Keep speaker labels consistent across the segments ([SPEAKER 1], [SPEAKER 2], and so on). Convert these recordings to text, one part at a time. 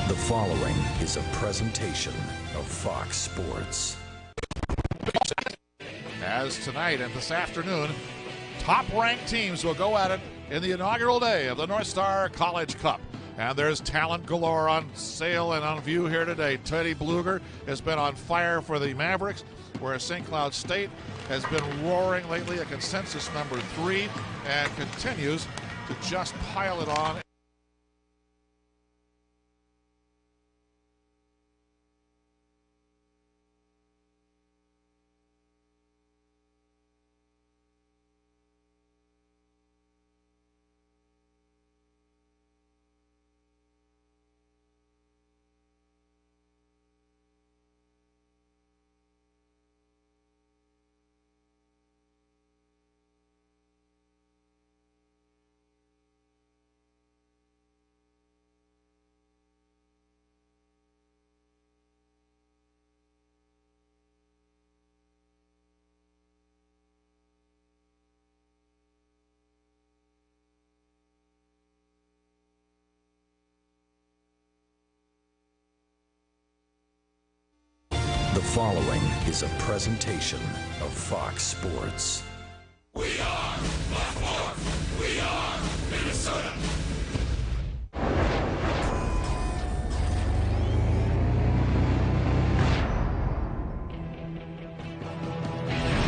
[SPEAKER 1] The following is a presentation of Fox Sports.
[SPEAKER 2] As tonight and this afternoon, top-ranked teams will go at it in the inaugural day of the North Star College Cup. And there's talent galore on sale and on view here today. Teddy Bluger has been on fire for the Mavericks, whereas St. Cloud State has been roaring lately, a consensus number 3, and continues to just pile it on.
[SPEAKER 1] The following is a presentation of Fox Sports.
[SPEAKER 3] We are Buckmore. We are Minnesota.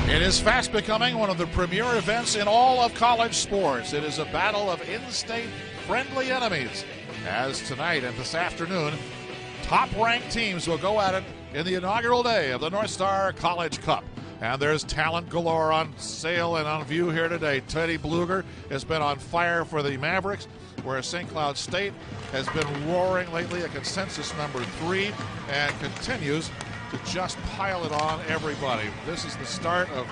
[SPEAKER 2] It is fast becoming one of the premier events in all of college sports. It is a battle of in-state friendly enemies. As tonight and this afternoon, top-ranked teams will go at it in the inaugural day of the North Star College Cup. And there's talent galore on sale and on view here today. Teddy Bluger has been on fire for the Mavericks, whereas St. Cloud State has been roaring lately, a consensus number 3, and continues to just pile it on everybody. This is the start of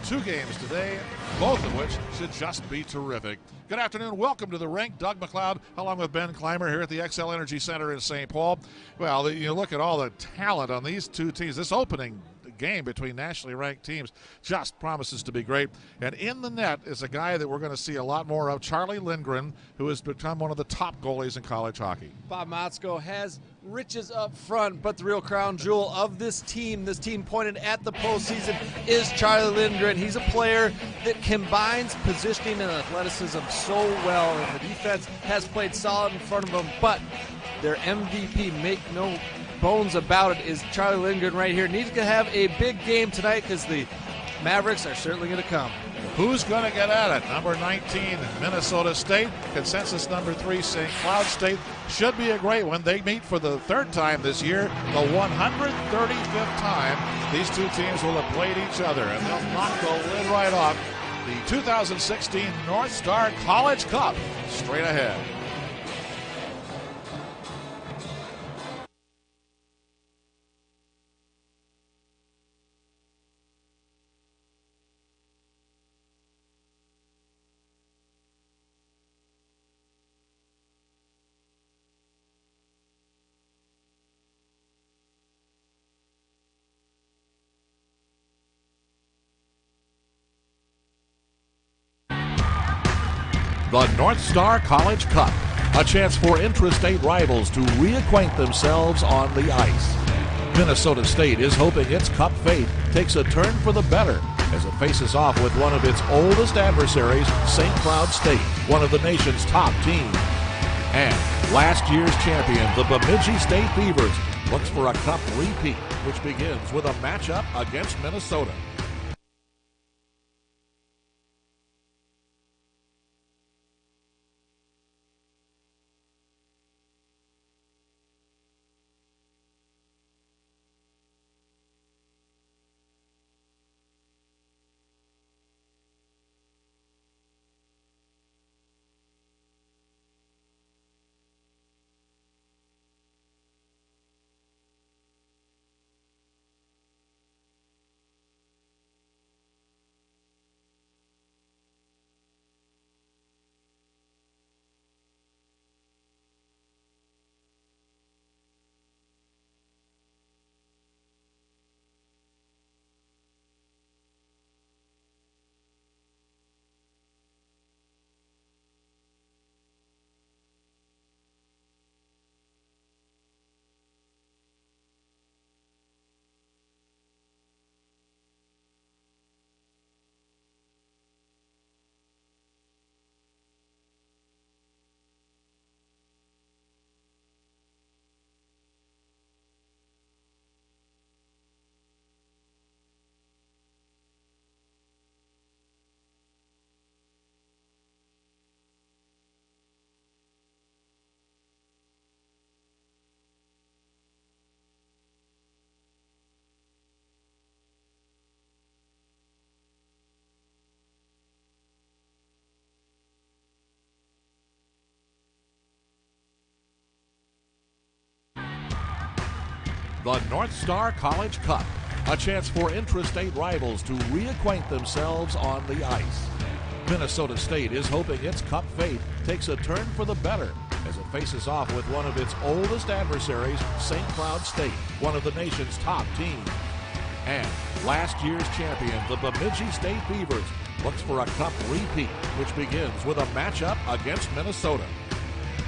[SPEAKER 2] 2 games today, both of which should just be terrific. Good afternoon. Welcome to the rink. Doug McLeod along with Ben Clymer here at the XL Energy Center in St. Paul. Well, you look at all the talent on these 2 teams. This opening game between nationally ranked teams just promises to be great. And in the net is a guy that we're going to see a lot more of, Charlie Lindgren, who has become one of the top goalies in college hockey.
[SPEAKER 4] Bob Motzko has riches up front, but the real crown jewel of this team pointed at the postseason, is Charlie Lindgren. He's a player that combines positioning and athleticism so well, and the defense has played solid in front of him, but their MVP, make no bones about it, is Charlie Lindgren right here. Needs to have a big game tonight because the Mavericks are certainly going to come.
[SPEAKER 2] Who's going to get at it? Number 19, Minnesota State. Consensus number 3, St. Cloud State. Should be a great one. They meet for the 3rd time this year, the 135th time these 2 teams will have played each other, and they'll knock the lid right off the 2016 North Star College Cup straight ahead. The North Star College Cup, a chance for intrastate rivals to reacquaint themselves on the ice. Minnesota State is hoping its cup fate takes a turn for the better as it faces off with one of its oldest adversaries, St. Cloud State, one of the nation's top teams. And last year's champion, the Bemidji State Beavers, looks for a cup repeat, which begins with a matchup against Minnesota. the North Star College Cup, a chance for intrastate rivals to reacquaint themselves on the ice. Minnesota State is hoping its cup fate takes a turn for the better as it faces off with one of its oldest adversaries, St. Cloud State, one of the nation's top teams. And last year's champion, the Bemidji State Beavers, looks for a cup repeat, which begins with a matchup against Minnesota.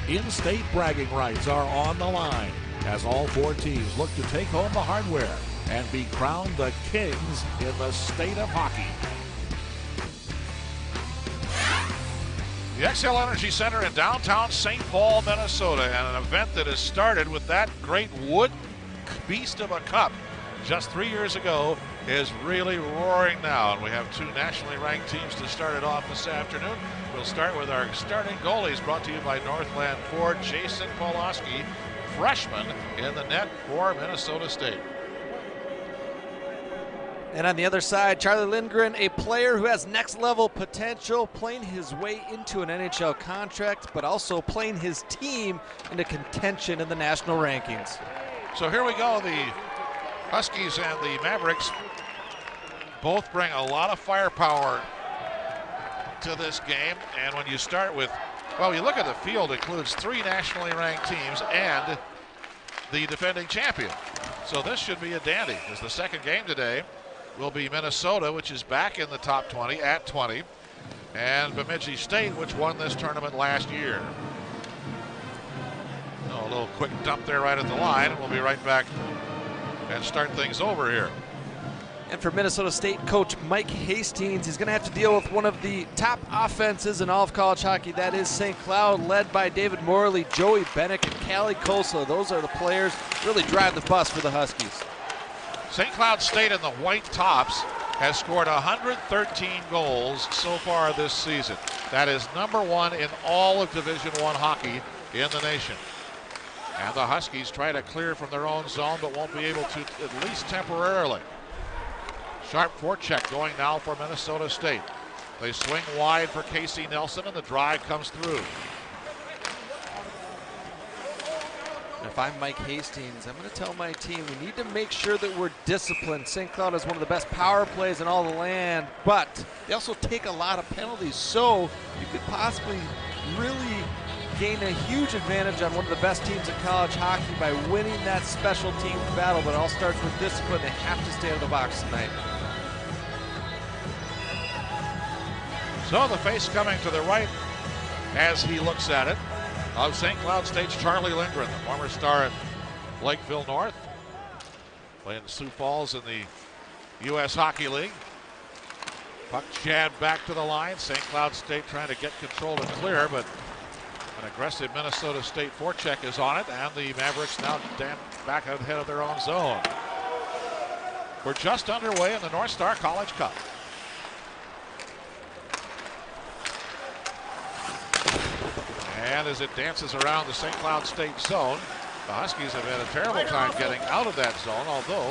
[SPEAKER 2] In-state bragging rights are on the line as all four teams look to take home the hardware and be crowned the kings in the state of hockey. The XL Energy Center in downtown St. Paul, Minnesota, and an event that has started with that great wood beast of a cup just 3 years ago is really roaring now. And we have two nationally ranked teams to start it off this afternoon. We'll start with our starting goalies, brought to you by Northland Ford. Jason Poloski, freshman, in the net for Minnesota State.
[SPEAKER 4] And on the other side, Charlie Lindgren, a player who has next level potential, playing his way into an NHL contract, but also playing his team into contention in the national rankings.
[SPEAKER 2] So here we go. The Huskies and the Mavericks both bring a lot of firepower to this game. And when you start with, well, you look at the field, it includes three nationally ranked teams and the defending champion. So this should be a dandy, because the second game today will be Minnesota, which is back in the top 20 at 20, and Bemidji State, which won this tournament last year. Oh, a little quick dump there right at the line, and we'll be right back and start things over here.
[SPEAKER 4] And for Minnesota State coach Mike Hastings, he's going to have to deal with one of the top offenses in all of college hockey. That is St. Cloud, led by David Morley, Joey Bennick, and Callie Kosla. Those are the players really drive the bus for the Huskies.
[SPEAKER 2] St. Cloud State in the white tops has scored 113 goals so far this season. That is number one in all of Division I hockey in the nation. And the Huskies try to clear from their own zone, but won't be able to, at least temporarily. Sharp forecheck going now for Minnesota State. They swing wide for Casey Nelson, and the drive comes through.
[SPEAKER 4] If I'm Mike Hastings, I'm going to tell my team we need to make sure that we're disciplined. St. Cloud is one of the best power plays in all the land, but they also take a lot of penalties, so you could possibly really gain a huge advantage on one of the best teams in college hockey by winning that special teams battle. But it all starts with discipline. They have to stay out of the box tonight.
[SPEAKER 2] So the face coming to the right as he looks at it of St. Cloud State's Charlie Lindgren, the former star at Lakeville North, playing Sioux Falls in the U.S. Hockey League. Puck jabbed back to the line. St. Cloud State trying to get control and clear, but an aggressive Minnesota State forecheck is on it, and the Mavericks now back ahead of their own zone. We're just underway in the North Star College Cup. And as it dances around the St. Cloud State zone, the Huskies have had a terrible time getting out of that zone, although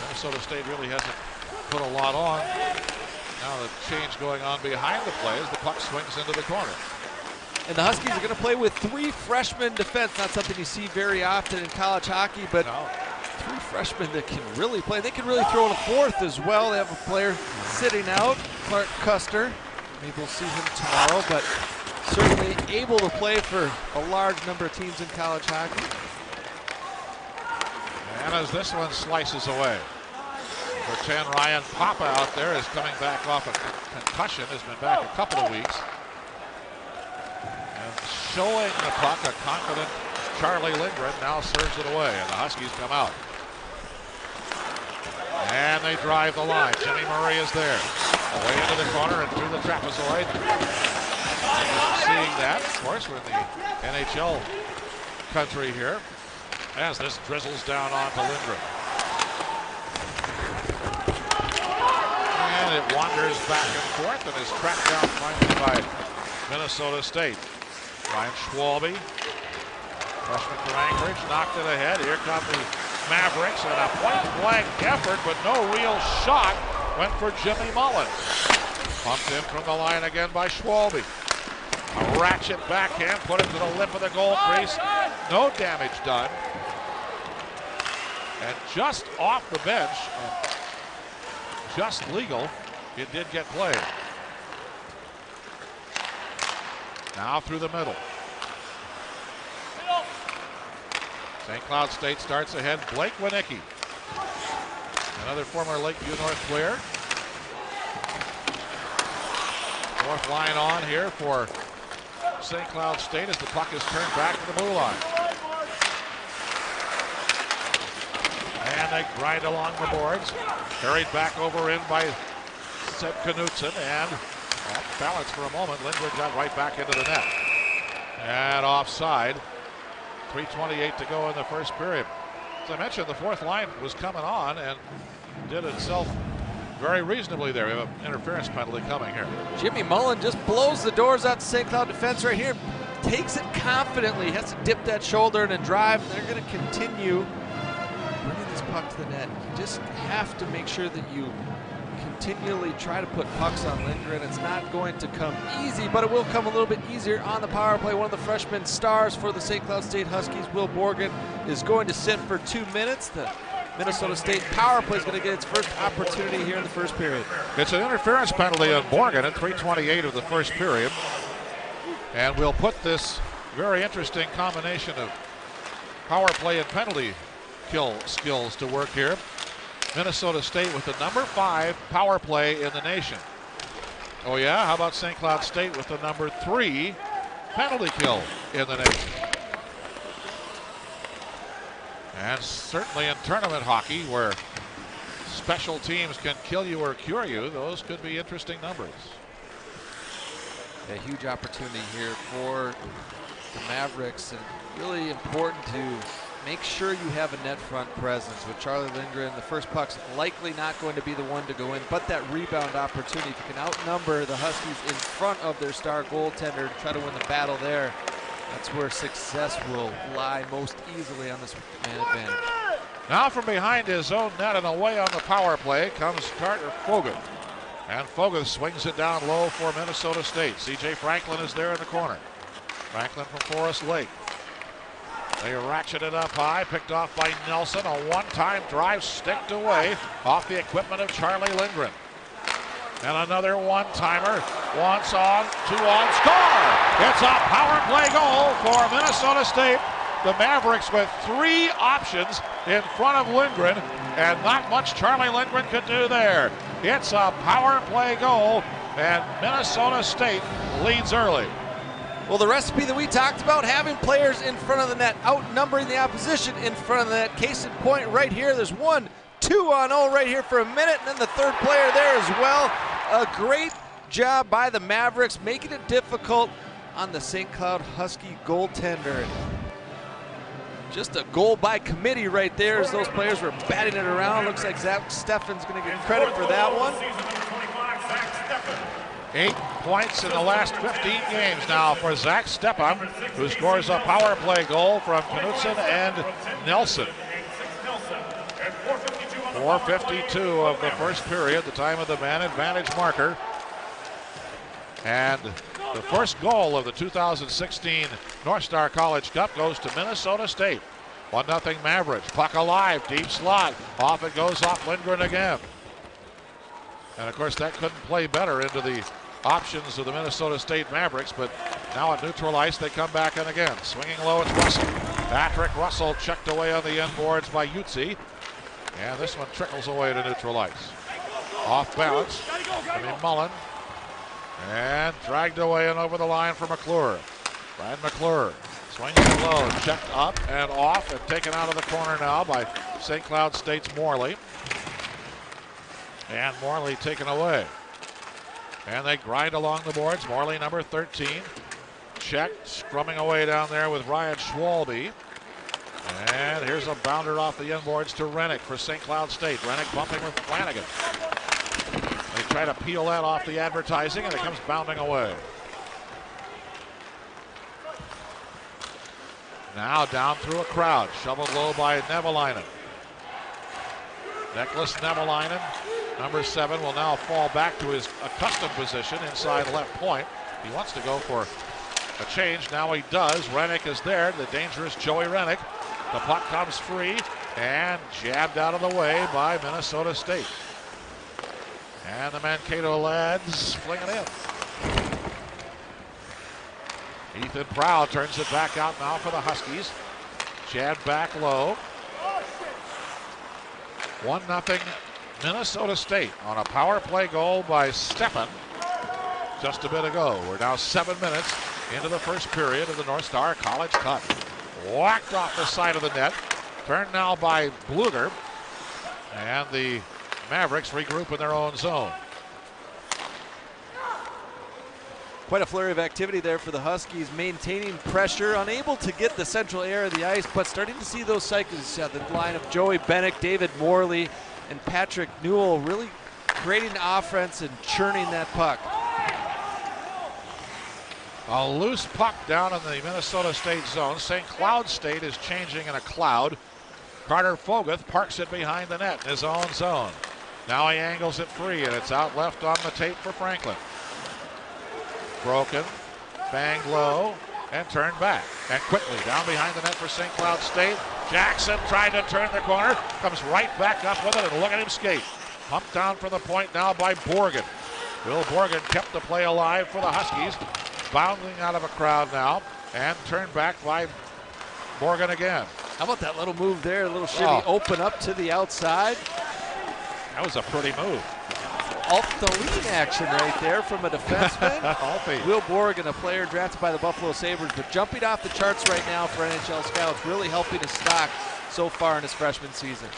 [SPEAKER 2] Minnesota State really hasn't put a lot on. Now the change going on behind the play as the puck swings into the corner.
[SPEAKER 4] And the Huskies are going to play with three freshman defense. Not something you see very often in college hockey, but three freshmen that can really play. They can really throw in a fourth as well. They have a player sitting out, Clark Custer. Maybe we'll see him tomorrow, but certainly able to play for a large number of teams in college hockey.
[SPEAKER 2] And as this one slices away, for 10, Ryan Papa out there is coming back off a concussion, has been back a couple of weeks. And showing the puck, a confident Charlie Lindgren now serves it away, and the Huskies come out. And they drive the line. Jimmy Murray is there. Away into the corner and through the trapezoid. Seeing that, of course, we're in the NHL country here, as this drizzles down onto Lindgren. And it wanders back and forth and is tracked down finally by Minnesota State. Ryan Schwalbe, freshman from Anchorage, knocked it ahead. Here come the Mavericks, and a point-blank effort, but no real shot went for Jimmy Mullins. Pumped in from the line again by Schwalbe. A ratchet backhand, put it to the lip of the goal crease. No damage done. And just off the bench, and just legal, it did get played. Now through the middle. St. Cloud State starts ahead. Blake Winicki, another former Lakeview North player. Fourth line on here for St. Cloud State as the puck is turned back to the blue line. And they grind along the boards. Carried back over in by Seb Knutson, and off balance for a moment. Lindgren got right back into the net. And offside. 3:28 to go in the first period. As I mentioned, the fourth line was coming on and did itself very reasonably there. We have an interference penalty coming here.
[SPEAKER 4] Jimmy Mullen just blows the doors out to St. Cloud defense right here. Takes it confidently. Has to dip that shoulder and then drive. They're going to continue bringing this puck to the net. You just have to make sure that you continually try to put pucks on Lindgren. It's not going to come easy, but it will come a little bit easier on the power play. One of the freshman stars for the St. Cloud State Huskies, Will Borgen, is going to sit for 2 minutes. The Minnesota State power play is going to get its first opportunity here in the first period.
[SPEAKER 2] It's an interference penalty on Borgen at 3:28 of the first period. And we'll put this very interesting combination of power play and penalty kill skills to work here. Minnesota State with the number 5 power play in the nation. Oh yeah, how about St. Cloud State with the number 3 penalty kill in the nation? And certainly in tournament hockey, where special teams can kill you or cure you, those could be interesting numbers.
[SPEAKER 4] A huge opportunity here for the Mavericks, and really important to make sure you have a net front presence. With Charlie Lindgren, the first puck's likely not going to be the one to go in, but that rebound opportunity, if you can outnumber the Huskies in front of their star goaltender to try to win the battle there, that's where success will lie most easily on this man advantage.
[SPEAKER 2] Now from behind his own net and away on the power play comes Carter Foguth. And Foguth swings it down low for Minnesota State. C.J. Franklin is there in the corner. Franklin from Forest Lake. They ratchet it up high, picked off by Nelson. A one-time drive sticked away off the equipment of Charlie Lindgren. And another one-timer. Once on, 2 on, score! It's a power play goal for Minnesota State. The Mavericks with 3 options in front of Lindgren, and not much Charlie Lindgren could do there. It's a power play goal, and Minnesota State leads early.
[SPEAKER 4] Well, the recipe that we talked about, having players in front of the net, outnumbering the opposition in front of the net. Case in point right here, there's 1-2 on 0 right here for a minute, and then the third player there as well. A great job by the Mavericks, making it difficult on the St. Cloud Husky goaltender. Just a goal by committee right there as those players were batting it around. Looks like Zach Steffen's going to get credit for that one.
[SPEAKER 2] 8 points in the last 15 games now for Zach Stepan, who scores a power play goal from Knutson and Nelson. 4:52 of the first period, the time of the man advantage marker. And the first goal of the 2016 North Star College Cup goes to Minnesota State. 1-0 Mavericks. Puck alive, deep slot. Off it goes off Lindgren again. And of course that couldn't play better into the options of the Minnesota State Mavericks, but now at neutral ice they come back in again. Swinging low, it's Russell. Patrick Russell checked away on the end boards by Utsi. And this one trickles away to neutral ice. Off balance. Mullen. And dragged away and over the line for McClure. Brian McClure swings it low, checked up and off and taken out of the corner now by St. Cloud State's Morley. And Morley taken away. And they grind along the boards. Morley, number 13. Checked, scrumming away down there with Ryan Schwalbe. And here's a bounder off the end boards to Rennick for St. Cloud State. Rennick bumping with Flanagan. They try to peel that off the advertising, and it comes bounding away. Now down through a crowd, shoveled low by Nevalainen. Nicholas Nevalainen, number 7, will now fall back to his accustomed position inside left point. He wants to go for a change. Now he does. Rennick is there. The dangerous Joey Rennick. The puck comes free. And jabbed out of the way by Minnesota State. And the Mankato lads fling it in. Ethan Proud turns it back out now for the Huskies. Jabbed back low. 1-0 Minnesota State on a power play goal by Steppen just a bit ago. We're now 7 minutes into the first period of the North Star College Cup. Whacked off the side of the net. Turned now by Bluger. And the Mavericks regroup in their own zone.
[SPEAKER 4] Quite a flurry of activity there for the Huskies, maintaining pressure, unable to get the central area of the ice, but starting to see those cycles. The line of Joey Bennick, David Morley, and Patrick Newell really creating offense and churning that puck.
[SPEAKER 2] A loose puck down in the Minnesota State zone. St. Cloud State is changing in a cloud. Carter Foguth parks it behind the net in his own zone. Now he angles it free, and it's out left on the tape for Franklin. Broken, banged low, and turned back. And quickly down behind the net for St. Cloud State. Jackson tried to turn the corner, comes right back up with it, and look at him skate. Pumped down for the point now by Borgen. Bill Borgen kept the play alive for the Huskies. Bounding out of a crowd now, and turned back by Borgen again.
[SPEAKER 4] How about that little move there, a little shimmy open up to the outside.
[SPEAKER 2] That was a pretty move.
[SPEAKER 4] Off the lean action right there from a defenseman. Will Borgen, a player drafted by the Buffalo Sabres, but jumping off the charts right now for NHL scouts, really helping his stock so far in his freshman season.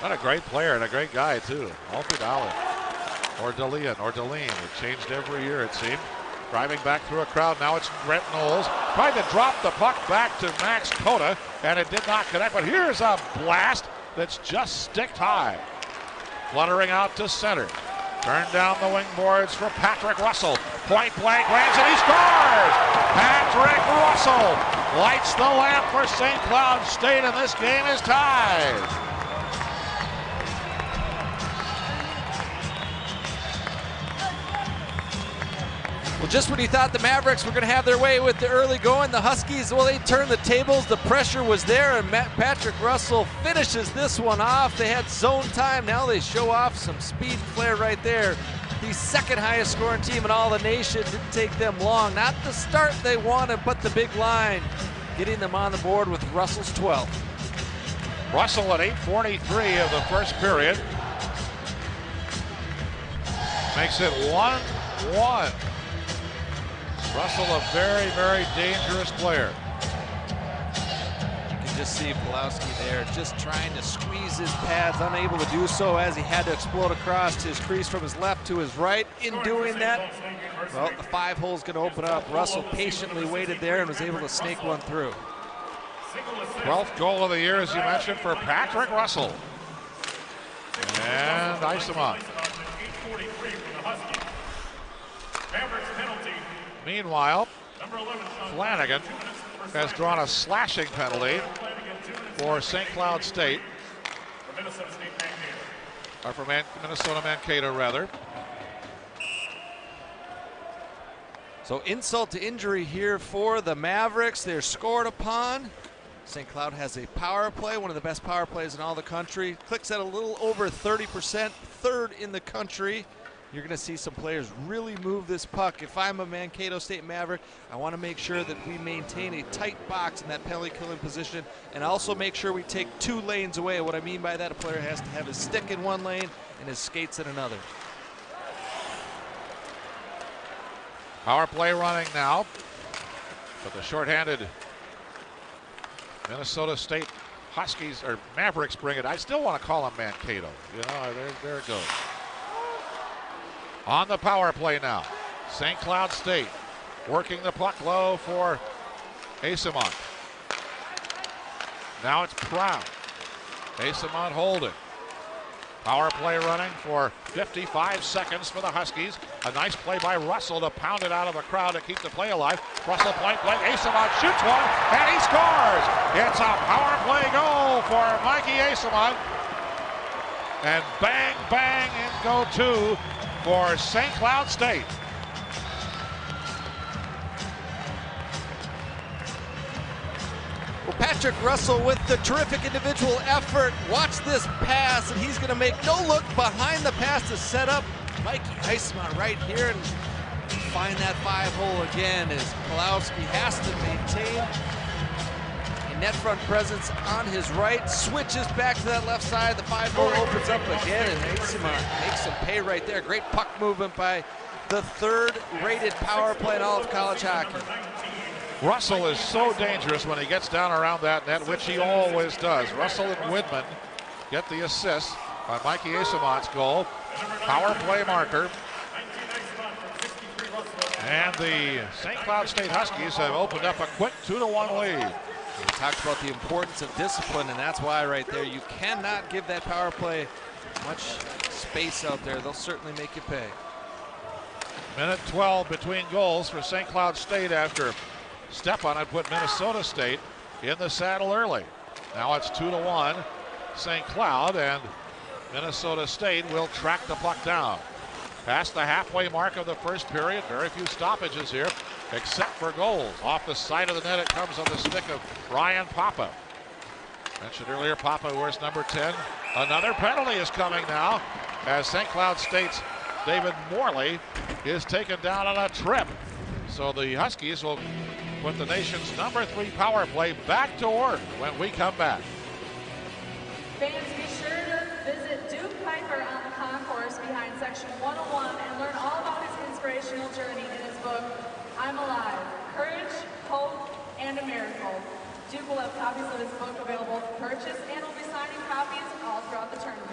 [SPEAKER 2] What a great player and a great guy too. Alfie Dollar or DeLeon or Deline. It changed every year it seemed. Driving back through a crowd. Now it's Brent Knowles. Tried to drop the puck back to Max Cota, and it did not connect. But here's a blast that's just sticked high. Fluttering out to center. Turned down the wing boards for Patrick Russell. Point blank range, and he scores! Patrick Russell lights the lamp for St. Cloud State, and this game is tied.
[SPEAKER 4] Well, just when you thought the Mavericks were going to have their way with the early going, the Huskies, well, they turned the tables. The pressure was there, and Patrick Russell finishes this one off. They had zone time. Now they show off some speed flair right there. The second highest scoring team in all the nation. Didn't take them long. Not the start they wanted, but the big line. Getting them on the board with Russell's 12th.
[SPEAKER 2] Russell at 8:43 of the first period. Makes it 1-1. Russell, a very, very dangerous player.
[SPEAKER 4] You can just see Pulowski there just trying to squeeze his pads, unable to do so as he had to explode across his crease from his left to his right. In doing that, well, the 5 hole's going to open up. Russell patiently waited there and was able to snake one through.
[SPEAKER 2] 12th goal of the year, as you mentioned, for Patrick Russell. And ice him on. Meanwhile, Flanagan has drawn a slashing penalty for St. Cloud State. Or for Minnesota Mankato, rather.
[SPEAKER 4] So insult to injury here for the Mavericks. They're scored upon. St. Cloud has a power play, one of the best power plays in all the country. Clicks at a little over 30%, third in the country. You're going to see some players really move this puck. If I'm a Mankato State Maverick, I want to make sure that we maintain a tight box in that penalty killing position and also make sure we take 2 lanes away. What I mean by that, a player has to have his stick in one lane and his skates in another.
[SPEAKER 2] Power play running now, but the shorthanded Minnesota State Huskies or Mavericks bring it. I still want to call them Mankato. You know, there it goes. On the power play now, St. Cloud State working the puck low for Asimont. Now it's Proud. Asimont holding. Power play running for 55 seconds for the Huskies. A nice play by Russell to pound it out of the crowd to keep the play alive. Russell point blank. Asimont shoots one, and he scores. It's a power play goal for Mikey Asimont. And bang, bang, in go 2 for St. Cloud State.
[SPEAKER 4] Well, Well, Patrick Russell with the terrific individual effort. Watch this pass, and he's going to make no look behind the pass to set up Mikey Heisman right here and find that 5-hole again as Pulowski has to maintain a net front presence on his right, switches back to that left side. The 5-hole opens up again, and Heisman makes him pay right there. Great puck movement by the third-rated power play in all of college hockey.
[SPEAKER 2] Russell is so dangerous when he gets down around that net, which he always does. Russell and Widman get the assist by Mikey Heisman's goal. Power play marker. And the St. Cloud State Huskies have opened up a quick 2-1 lead.
[SPEAKER 4] We talked about the importance of discipline, and that's why right there you cannot give that power play much space out there. They'll certainly make you pay.
[SPEAKER 2] Minute 12 between goals for St. Cloud State after Stepan had put Minnesota State in the saddle early. Now it's 2-1 St. Cloud, and Minnesota State will track the puck down. Past the halfway mark of the first period, very few stoppages here, except for goals. Off the side of the net, it comes on the stick of Ryan Papa. Mentioned earlier, Papa wears number 10. Another penalty is coming now as St. Cloud State's David Morley is taken down on a trip. So the Huskies will put the nation's number 3 power play back to work when we come back.
[SPEAKER 5] Fans, be sure to visit Duke Piper on the concourse behind section 101 and learn all about his inspirational journey in his book, I'm Alive, Courage, Hope, and a Miracle. Duke will have copies of his book available for purchase and will be signing copies all throughout the tournament.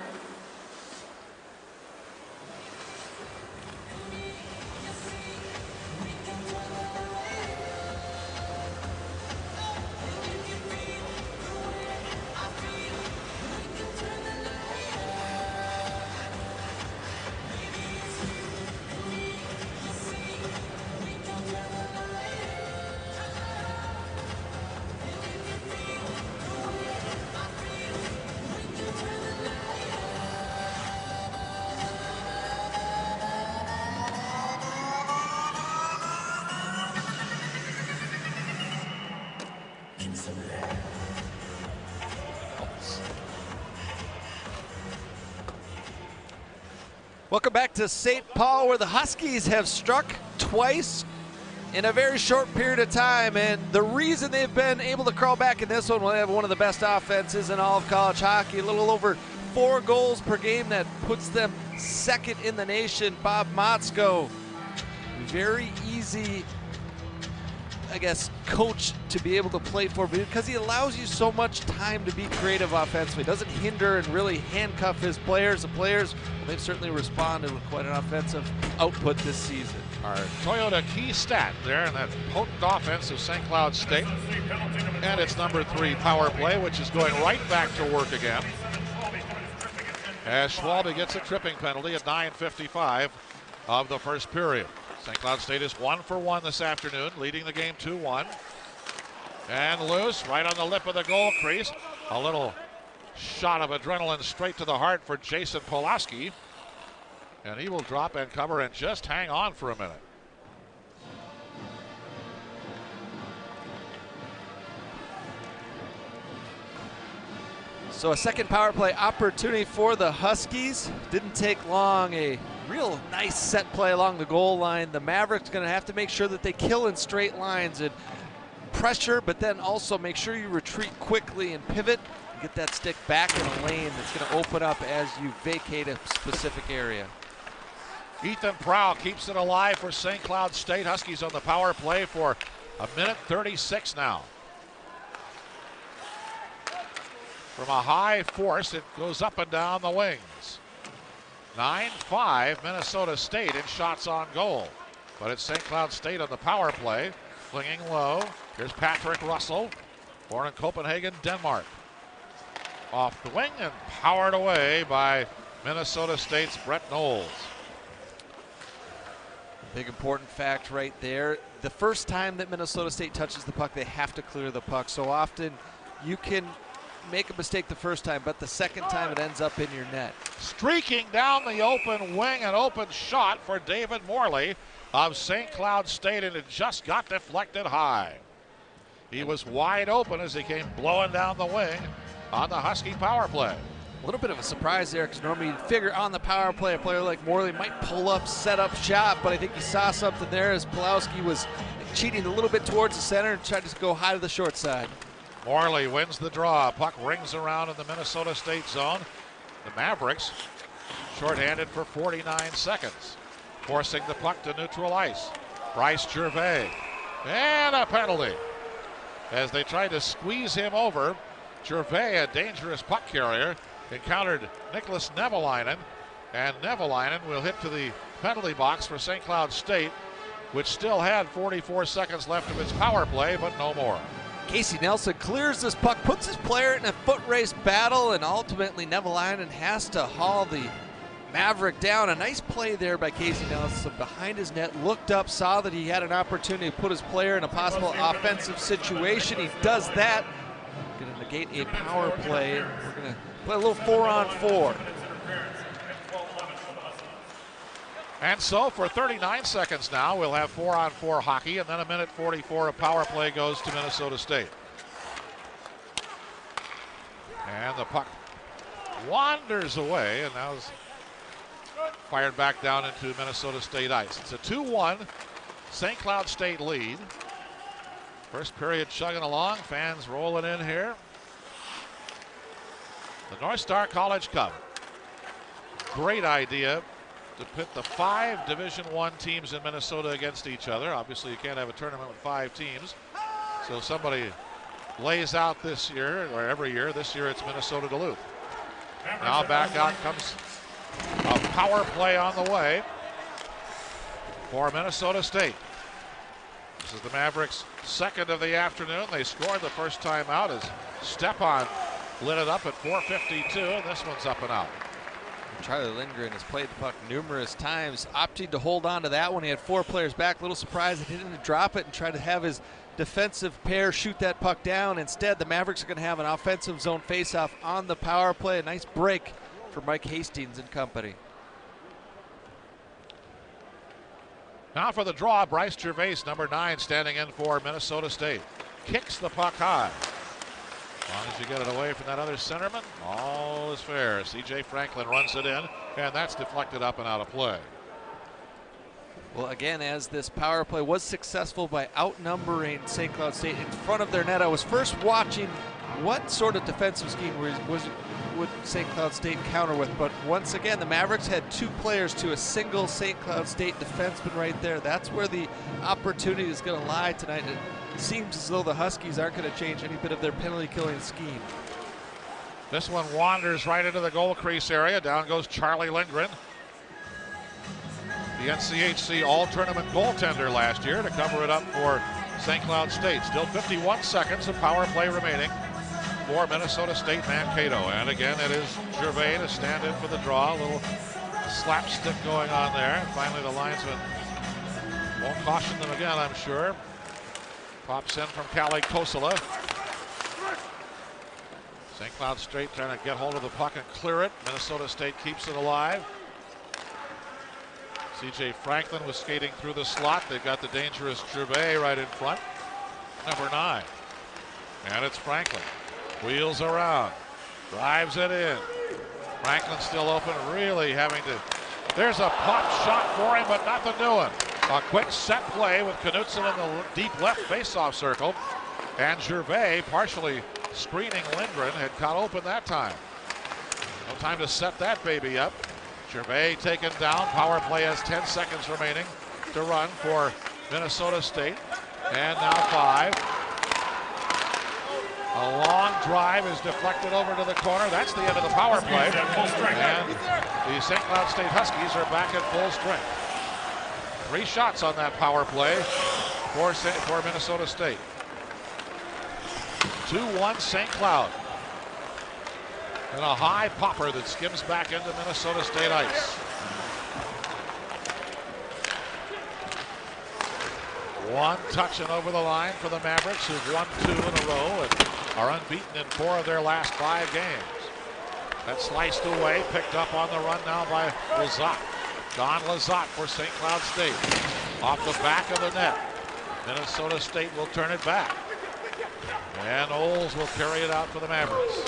[SPEAKER 4] Welcome back to St. Paul, where the Huskies have struck twice in a very short period of time, and the reason they've been able to crawl back in this one, well, they have one of the best offenses in all of college hockey, a little over 4 goals per game. That puts them second in the nation. Bob Motzko, very easy, I guess, coach to be able to play for because he allows you so much time to be creative offensively. Doesn't hinder and really handcuff his players. The players, they've certainly responded with quite an offensive output this season.
[SPEAKER 2] Our Toyota key stat there in that potent offense of St. Cloud State. And it's number 3 power play, which is going right back to work again. As Schwalbe gets a tripping penalty at 9:55 of the first period. St. Cloud State is 1 for 1 this afternoon, leading the game 2-1. And loose, right on the lip of the goal crease. A little shot of adrenaline straight to the heart for Jason Pulowski. And he will drop and cover and just hang on for a minute.
[SPEAKER 4] So a second power play opportunity for the Huskies. Didn't take long. A real nice set play along the goal line. The Mavericks going to have to make sure that they kill in straight lines and pressure, but then also make sure you retreat quickly and pivot and get that stick back in a lane that's going to open up as you vacate a specific area.
[SPEAKER 2] Ethan Prowl keeps it alive for St. Cloud State. Huskies on the power play for a minute 36 now. From a high force, it goes up and down the wings. 9-5 Minnesota State in shots on goal. But it's St. Cloud State on the power play. Flinging low. Here's Patrick Russell, born in Copenhagen, Denmark. Off the wing and powered away by Minnesota State's Brett Knowles.
[SPEAKER 4] Big important fact right there. The first time that Minnesota State touches the puck, they have to clear the puck. So often you can make a mistake the first time, but the second time it ends up in your net.
[SPEAKER 2] Streaking down the open wing, an open shot for David Morley of St. Cloud State, and it just got deflected high. He was wide open as he came blowing down the wing on the Husky power play.
[SPEAKER 4] A little bit of a surprise there, because normally you'd figure on the power play a player like Morley might pull up, set up shot, but I think he saw something there as Pulowski was cheating a little bit towards the center and tried to go high to the short side.
[SPEAKER 2] Morley wins the draw. Puck rings around in the Minnesota State zone. The Mavericks shorthanded for 49 seconds, forcing the puck to neutral ice. Bryce Gervais, and a penalty. As they tried to squeeze him over, Gervais, a dangerous puck carrier, encountered Nicholas Nevalainen, and Nevalainen will hit to the penalty box for St. Cloud State, which still had 44 seconds left of its power play, but no more.
[SPEAKER 4] Casey Nelson clears this puck, puts his player in a foot race battle, and ultimately Nevalainen has to haul the Maverick down. A nice play there by Casey Nelson behind his net, looked up, saw that he had an opportunity to put his player in a possible offensive situation. He does that. Going to negate a power play. We're going to play a little 4-on-4.
[SPEAKER 2] And so for 39 seconds now, we'll have 4-on-4 hockey, and then a minute 44 of power play goes to Minnesota State. And the puck wanders away, and now is fired back down into Minnesota State ice. It's a 2-1 St. Cloud State lead. First period chugging along, fans rolling in here. The North Star College Cup. Great idea to pit the 5 Division I teams in Minnesota against each other. Obviously, you can't have a tournament with 5 teams. So somebody lays out this year, or every year. This year it's Minnesota Duluth. Now back out comes a power play on the way for Minnesota State. This is the Mavericks' second of the afternoon. They scored the first time out as Stepan lit it up at 4:52, and this one's up and out.
[SPEAKER 4] Charlie Lindgren has played the puck numerous times, opting to hold on to that one. He had 4 players back. A little surprised that he didn't drop it and try to have his defensive pair shoot that puck down. Instead, the Mavericks are going to have an offensive zone faceoff on the power play. A nice break for Mike Hastings and company.
[SPEAKER 2] Now for the draw, Bryce Gervais, number 9, standing in for Minnesota State. Kicks the puck high. As long as you get it away from that other centerman, all is fair. C.J. Franklin runs it in, and that's deflected up and out of play.
[SPEAKER 4] Well, again, as this power play was successful by outnumbering St. Cloud State in front of their net, I was first watching what sort of defensive scheme would St. Cloud State counter with. But once again, the Mavericks had 2 players to a single St. Cloud State defenseman right there. That's where the opportunity is going to lie tonight. It seems as though the Huskies aren't going to change any bit of their penalty killing scheme.
[SPEAKER 2] This one wanders right into the goal crease area. Down goes Charlie Lindgren, the NCHC all-tournament goaltender last year, to cover it up for St. Cloud State. Still 51 seconds of power play remaining for Minnesota State Mankato. And again, it is Gervais to stand in for the draw. A little slapstick going on there. And finally, the linesman won't caution them again, I'm sure. Pops in from Kalle Kosela. St. Cloud State trying to get hold of the puck and clear it. Minnesota State keeps it alive. C.J. Franklin was skating through the slot. They've got the dangerous Gervais right in front. Number 9. And it's Franklin. Wheels around. Drives it in. Franklin still open, really having to. There's a pop shot for him, but nothing doing. A quick set play with Knutson in the deep left faceoff circle. And Gervais, partially screening Lindgren, had caught open that time. No time to set that baby up. Gervais taken down. Power play has 10 seconds remaining to run for Minnesota State. And now 5. A long drive is deflected over to the corner. That's the end of the power play. And the St. Cloud State Huskies are back at full strength. 3 shots on that power play for Minnesota State. 2-1 St. Cloud. And a high popper that skims back into Minnesota State ice. One touch and over the line for the Mavericks, who've won 2 in a row and are unbeaten in 4 of their last 5 games. That's sliced away, picked up on the run now by Lazat. Don Lazat for St. Cloud State. Off the back of the net. Minnesota State will turn it back. And Knowles will carry it out for the Mavericks.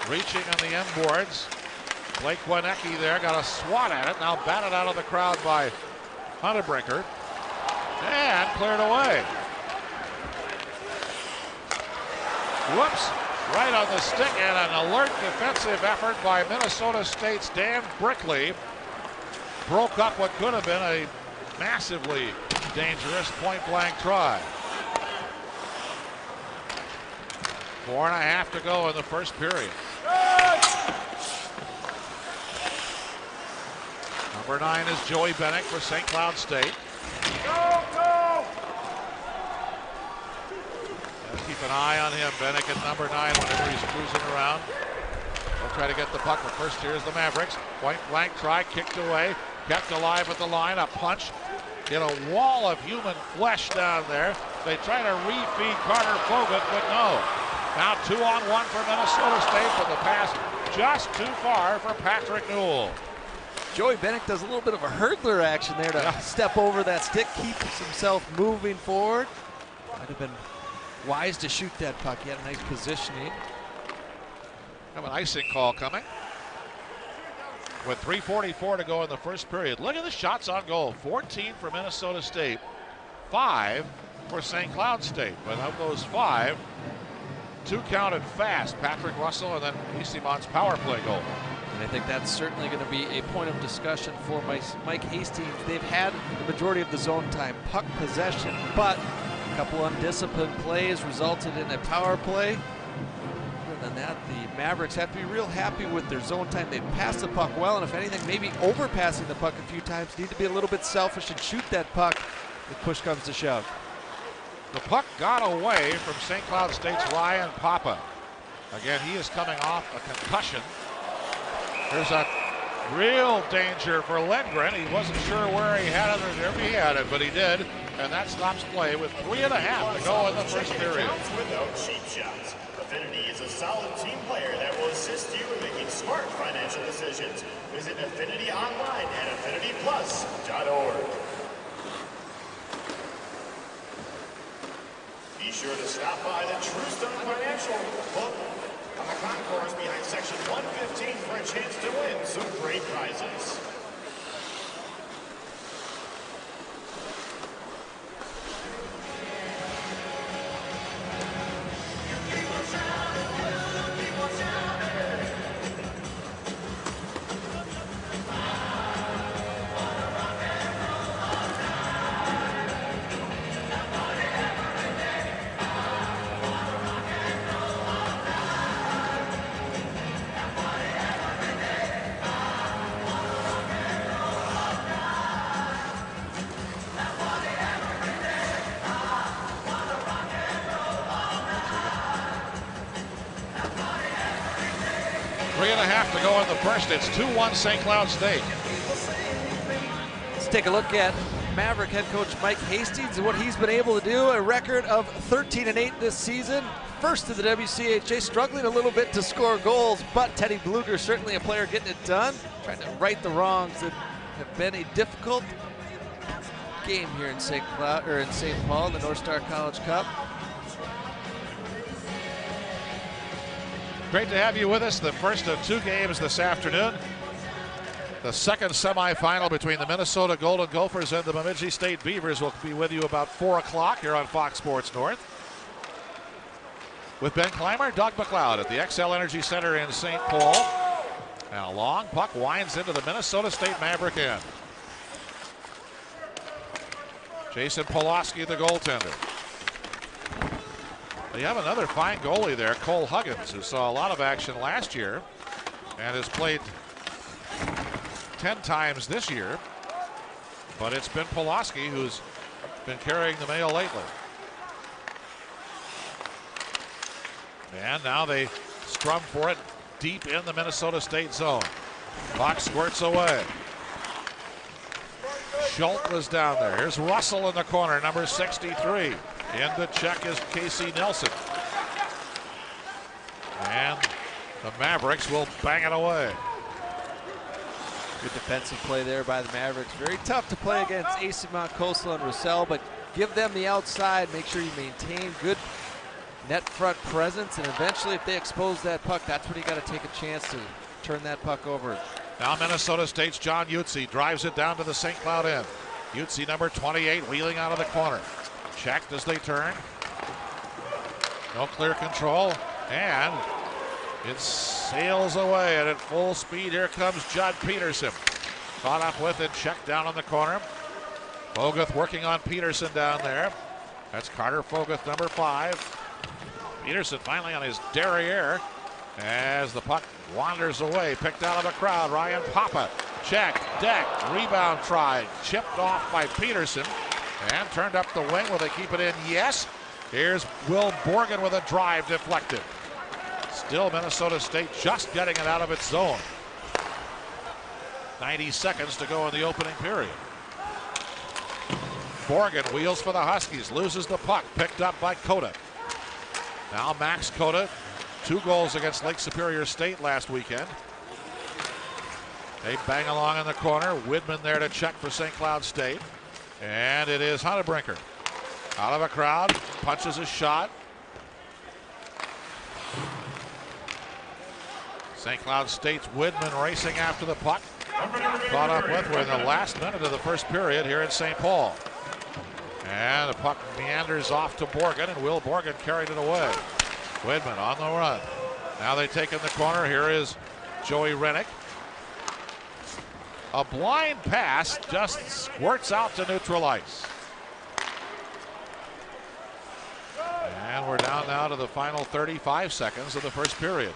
[SPEAKER 2] Reaching on the end boards. Blake Wienecke there got a swat at it. Now batted out of the crowd by Huntebrinker. And cleared away. Whoops. Right on the stick, and an alert defensive effort by Minnesota State's Dan Brickley. Broke up what could have been a massively dangerous point-blank try. 4.5 to go in the first period. Number 9 is Joey Bennick for St. Cloud State. Keep an eye on him, Bennick at number 9 whenever he's cruising around. They'll try to get the puck, but first here's the Mavericks. Point blank try, kicked away, kept alive at the line, a punch. Get a wall of human flesh down there. They try to refeed Carter Fogut, but no. Now 2-on-1 for Minnesota State, but the pass just too far for Patrick Newell.
[SPEAKER 4] Joey Bennick does a little bit of a hurdler action there to step over that stick, keeps himself moving forward. Might have been wise to shoot that puck. He had a nice positioning.
[SPEAKER 2] Have an icing call coming. With 3:44 to go in the first period. Look at the shots on goal. 14 for Minnesota State. 5 for St. Cloud State. But of those 5, 2 counted fast. Patrick Russell and then Eastmon's power play goal.
[SPEAKER 4] And I think that's certainly going to be a point of discussion for Mike Hastings. They've had the majority of the zone time, puck possession, but a couple undisciplined plays resulted in a power play. Other than that, the Mavericks have to be real happy with their zone time. They've passed the puck well, and if anything, maybe overpassing the puck a few times. Need to be a little bit selfish and shoot that puck if push comes to shove.
[SPEAKER 2] The puck got away from St. Cloud State's Ryan Papa. Again, he is coming off a concussion. There's a real danger for Lindgren. He wasn't sure where he had it or if he had it, but he did. And that stops play with 3.5 to go in the first period.
[SPEAKER 3] Without cheap shots. Affinity is a solid team player that will assist you in making smart financial decisions. Visit Affinity online at affinityplus.org. Be sure to stop by the True Stone Financial Book on the concourse behind section 115 for a chance to win some great prizes.
[SPEAKER 2] To go in the first. It's 2-1 St. Cloud State.
[SPEAKER 4] Let's take a look at Maverick head coach Mike Hastings and what he's been able to do. A record of 13-8 this season. First in the WCHA, struggling a little bit to score goals, but Teddy Bluger certainly a player getting it done, trying to right the wrongs that have been a difficult game here in St. Paul, the North Star College Cup.
[SPEAKER 2] Great to have you with us. The first of 2 games this afternoon. The second semifinal between the Minnesota Golden Gophers and the Bemidji State Beavers will be with you about 4 o'clock here on Fox Sports North. With Ben Clymer, Doug McLeod at the XL Energy Center in St. Paul. And a long puck winds into the Minnesota State Maverick end. Jason Pulaski, the goaltender. You have another fine goalie there, Cole Huggins, who saw a lot of action last year and has played 10 times this year. But it's been Pulaski who's been carrying the mail lately. And now they scrum for it deep in the Minnesota State zone. Puck squirts away. Schultz was down there. Here's Russell in the corner, number 63. In the check is Casey Nelson. And the Mavericks will bang it away.
[SPEAKER 4] Good defensive play there by the Mavericks. Very tough to play against AC Mount Coastal and Roussel, but give them the outside. Make sure you maintain good net front presence, and eventually if they expose that puck, that's when you got to take a chance to turn that puck over.
[SPEAKER 2] Now Minnesota State's John Utze drives it down to the St. Cloud end. Utze, number 28, wheeling out of the corner. Checked as they turn. No clear control, and it sails away, and at full speed, here comes Judd Peterson. Caught up with it, checked down on the corner. Foguth working on Peterson down there. That's Carter Foguth, number 5. Peterson finally on his derriere as the puck wanders away, picked out of the crowd. Ryan Papa, check, deck, rebound tried, chipped off by Peterson, and turned up the wing. Will they keep it in? Yes. Here's Will Borgen with a drive deflected. Still Minnesota State just getting it out of its zone. 90 seconds to go in the opening period. Borgen wheels for the Huskies, loses the puck, picked up by Cota. Now Max Cota, 2 goals against Lake Superior State last weekend. They bang along in the corner. Widman there to check for St. Cloud State. And it is Huntebrinker. Out of a crowd, punches a shot. St. Cloud State's Widman racing after the puck. Caught up with, we're in the last minute of the first period here in St. Paul. And the puck meanders off to Borgen, and Will Borgen carried it away. Widman on the run. Now they take in the corner. Here is Joey Rennick. A blind pass just squirts out to neutral ice. And we're down now to the final 35 seconds of the first period.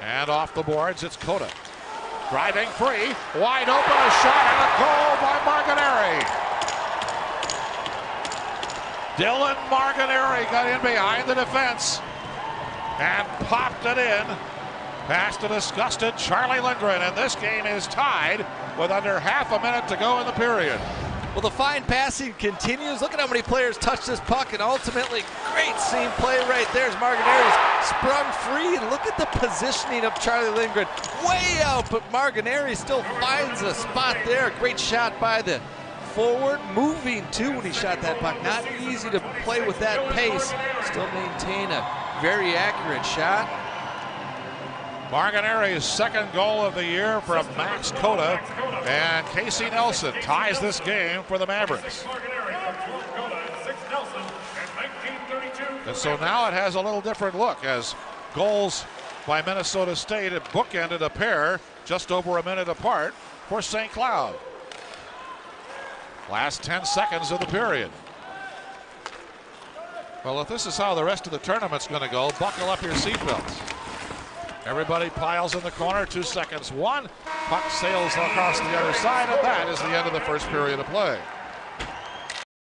[SPEAKER 2] And off the boards, it's Cota. Driving free, wide open, a shot and a goal by Marganeri. Dylan Marganeri got in behind the defense and popped it in past a disgusted Charlie Lindgren, and this game is tied with under half a minute to go in the period.
[SPEAKER 4] Well, the fine passing continues. Look at how many players touch this puck, and ultimately, great seam play right there as Marganeri's sprung free. And look at the positioning of Charlie Lindgren. Way out, but Marganeri still finds a spot there. Great shot by the forward, moving too when he shot that puck. Not easy to play with that pace. Still maintain a very accurate shot.
[SPEAKER 2] Marganeri's second goal of the year from Max Cota, and Casey Nelson ties this game for the Mavericks. And so now it has a little different look as goals by Minnesota State have bookended a pair just over a minute apart for St. Cloud. Last 10 seconds of the period. Well, if this is how the rest of the tournament's going to go, buckle up your seatbelts. Everybody piles in the corner, 2 seconds, 1. Puck sails across the other side, and that is the end of the first period of play.